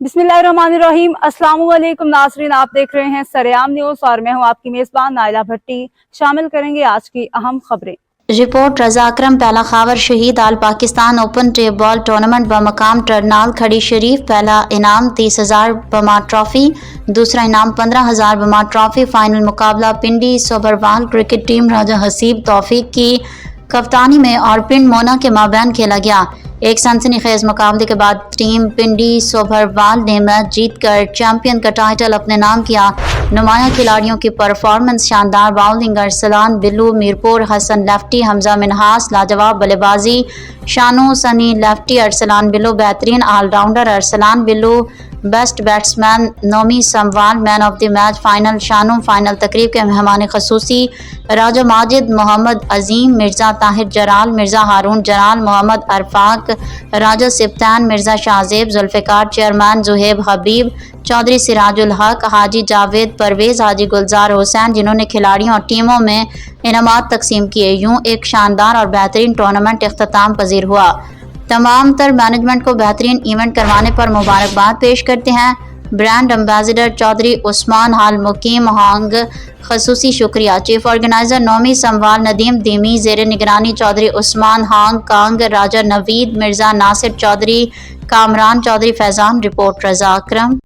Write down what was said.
बिस्मिल्लाहिर्रहमानिर्रहीम। अस्सलाम वालेकुम नाज़रीन, आप देख रहे हैं सरेआम न्यूज़ और मैं हूं आपकी मेज़बान नाइला भट्टी। शामिल करेंगे आज की अहम खबरें। रिपोर्ट रज़ा अकरम पहला Khawar Shahid all Pakistan open tape ball tournament बमकाम टरनाल खड़ी शरीफ। पहला इनाम 30,000 बमा ट्रॉफी, दूसरा इनाम 15,000 बमा ट्रॉफी। फाइनल मुकाबला पिंडी सोबरवाल क्रिकेट टीम राजा हसीब तौफीक की कप्तानी में और पिंड मोना के माबैन खेला गया। एक सनसनीखेज मुकाबले के बाद टीम पिंडी सोबरवाल ने मैच जीतकर चैंपियन का टाइटल अपने नाम किया। नुमाया खिलाड़ियों की परफॉर्मेंस शानदार। बाउलिंग अरसलान बिल्लू मीरपुर, हसन लेफ्टी, हमजा मिनहास लाजवाब बल्लेबाजी, शानू सनी लेफ्टी, अरसलान बिल्लू बेहतरीन all rounder, Arsalan Billu best batsman, Nomi Samwal man of the match. Final Shanu. Final तकरीब के मेहमान खसूसी राजा माजिद, मोहम्मद अजीम, मिर्ज़ा ताहिर जराल, मिर्ज़ा हारून जराल, मोहम्मद अरफाक, राजा सिप्तान, मिर्ज़ा शाहजेब जुल्फ़िकार, चेयरमैन जुहेब हबीब, चौधरी सिराजुल हक, हाजी जावेद परवेज़, हाजी गुलजार हुसैन, जिन्होंने खिलाड़ियों और टीमों में इनामात तकसीम किए। यूँ एक शानदार और बेहतरीन टूर्नामेंट इख्तिताम पजीर हुआ। तमाम तर मैनेजमेंट को बेहतरीन इवेंट करवाने पर मुबारकबाद पेश करते हैं। ब्रांड एम्बेसडर चौधरी उस्मान हाल मुकीम हांग, खसूसी शुक्रिया। चीफ ऑर्गेनाइजर नोमी समवाल, नदीम दीमी, ज़ेर निगरानी चौधरी उस्मान हांग कांग, राजा नवीद, मिर्ज़ा नासिर चौधरी, कामरान चौधरी फैज़ान। रिपोर्ट रज़ा अकरम।